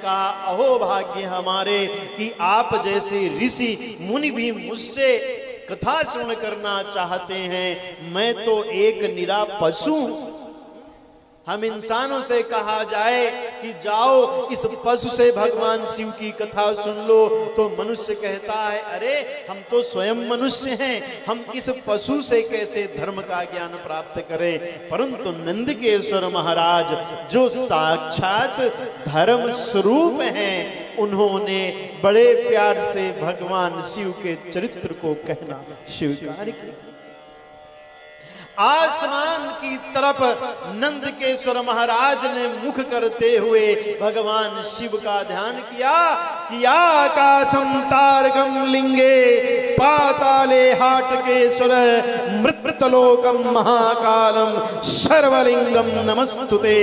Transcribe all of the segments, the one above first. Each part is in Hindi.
कहा, अहो भाग्य हमारे कि आप जैसे ऋषि मुनि भी मुझसे कथा श्रवण करना चाहते हैं। मैं तो एक निरा पशु। हम इंसानों से कहा जाए कि जाओ इस पशु से भगवान शिव की कथा सुन लो, तो मनुष्य कहता है, अरे हम तो स्वयं मनुष्य हैं, हम इस पशु से कैसे धर्म का ज्ञान प्राप्त करें। परंतु नंदकेश्वर महाराज जो साक्षात धर्म स्वरूप हैं, उन्होंने बड़े प्यार से भगवान शिव के चरित्र को कहना स्वीकार किया। आसमान की तरफ नंदकेश्वर महाराज ने मुख करते हुए भगवान शिव का ध्यान किया कि आकाशम तारकम लिंगे पाताले हाटकेश्वर मृतलोकम महाकालम सर्वलिंगम नमस्तुते।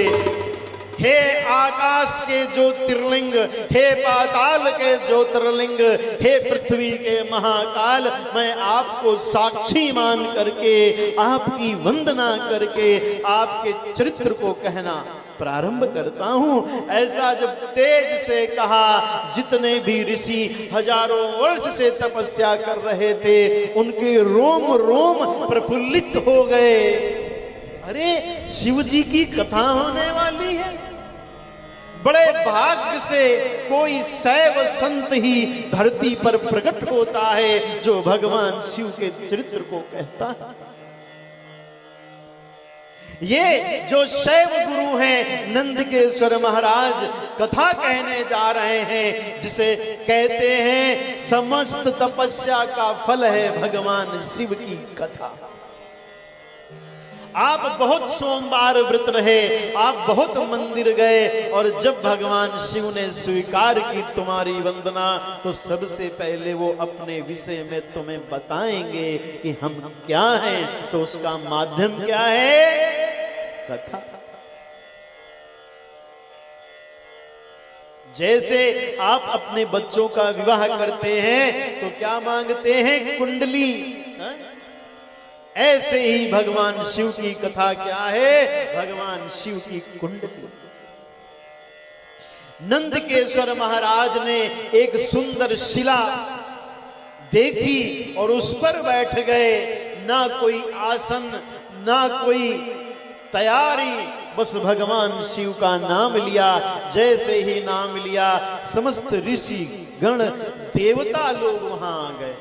हे आकाश के ज्योतिर्लिंग, हे पाताल के ज्योतिर्लिंग, हे पृथ्वी के महाकाल, मैं आपको साक्षी मान करके, आपकी वंदना करके आपके चरित्र को कहना प्रारंभ करता हूं। ऐसा जब तेज से कहा, जितने भी ऋषि हजारों वर्ष से तपस्या कर रहे थे, उनके रोम रोम प्रफुल्लित हो गए। अरे शिव जी की कथा होने वाली है। बड़े भाग्य से कोई शैव संत ही धरती पर प्रकट होता है जो भगवान शिव के चरित्र को कहता है। ये जो शैव गुरु हैं नंदकेश्वर महाराज कथा कहने जा रहे हैं, जिसे कहते हैं समस्त तपस्या का फल है भगवान शिव की कथा। आप बहुत सोमवार व्रत रहे, आप बहुत मंदिर गए, और जब भगवान शिव ने स्वीकार की तुम्हारी वंदना, तो सबसे पहले वो अपने विषय में तुम्हें बताएंगे कि हम क्या हैं। तो उसका माध्यम क्या है? कथा। जैसे आप अपने बच्चों का विवाह करते हैं तो क्या मांगते हैं? कुंडली। ऐसे ही भगवान शिव की कथा क्या है? भगवान शिव की कुंडली। नंदकेश्वर महाराज ने एक सुंदर शिला देखी और उस पर बैठ गए। ना कोई आसन, ना कोई तैयारी, बस भगवान शिव का नाम लिया। जैसे ही नाम लिया, समस्त ऋषि गण देवता लोग वहां आ गए।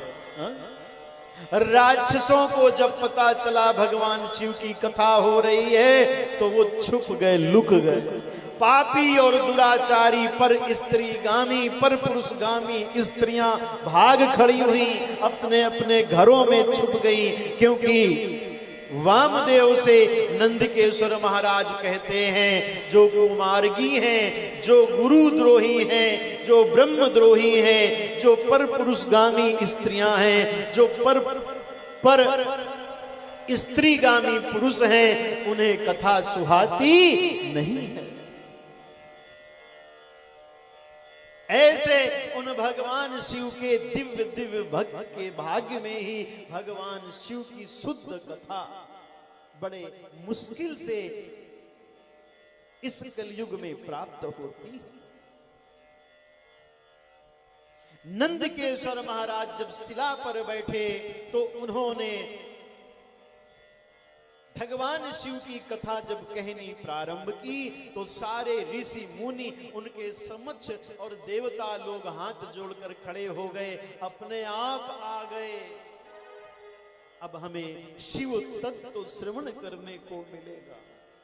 राक्षसों को जब पता चला भगवान शिव की कथा हो रही है, तो वो छुप गए, लुक गए। पापी और दुराचारी पर स्त्रीगामी, पर पुरुषगामी स्त्रियां भाग खड़ी हुई, अपने अपने घरों में छुप गई। क्योंकि वामदेव से नंदकेश्वर महाराज कहते हैं, जो कुमार्गी हैं, जो गुरुद्रोही हैं, जो ब्रह्मद्रोही हैं, जो पर पुरुषगामी स्त्रियां हैं, जो पर स्त्रीगामी पुरुष हैं, उन्हें कथा सुहाती नहीं है। ऐसे उन भगवान शिव के दिव्य दिव्य भक्त के भाग्य में ही भगवान शिव की शुद्ध कथा बड़े मुश्किल से इस कलयुग में प्राप्त होती है। नंदकेश्वर महाराज जब शिला पर बैठे तो उन्होंने भगवान शिव की कथा जब कहनी प्रारंभ की, तो सारे ऋषि मुनि उनके समक्ष और देवता लोग हाथ जोड़कर खड़े हो गए, अपने आप आ गए। अब हमें शिव तत्व श्रवण करने को मिलेगा।